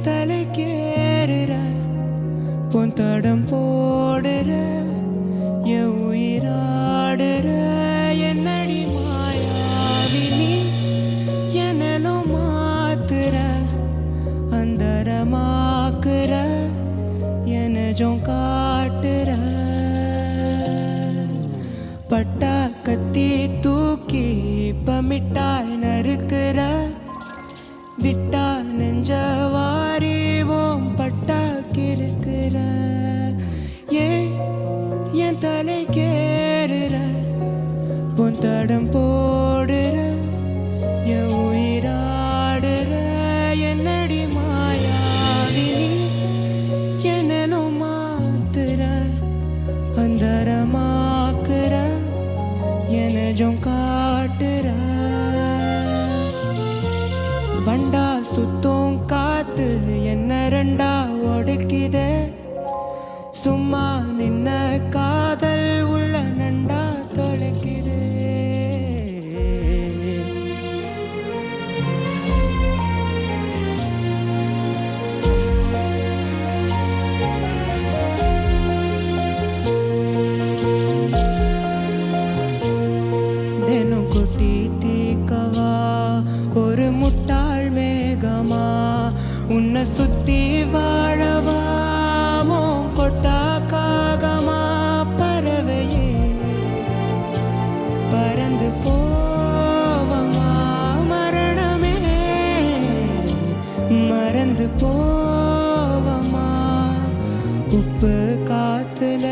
தலைக்கேறுற பொந்தடம் போடுற என் உயிராடுற என்னடி மாயாவினி என்னலும் மாத்துற அந்தரமாக்குற எனஜும் காட்டுற பட்டா கத்தி தூக்கி இப்ப மிட்டாய் நறுக்குற விட்டா நெஞ்ச வாரிவோம் பட்டா கிறுக்குற என் தலை கேறுற பொந்தடம் போடுற என் உயிராடுற என்னடி மாயாவினி என்னலும் மாத்துற அந்தரமாக்குற எனஜும் காட்டுற வண்டா சுத்தம் காத்து என்ன ரெண்டா ஒடுக்குதே சும்மா நின்ன காதல் உள்ள நண்டா தொலைக்குதே தினம் குட்டி தீக்கவா ஒரு முட்டாள் மேகமா உன்னை சுத்தி வாழவா கொட்டா காகமா பறவையே பறந்து போவமா மரணமே மறந்து போவமா உப்பு காத்துல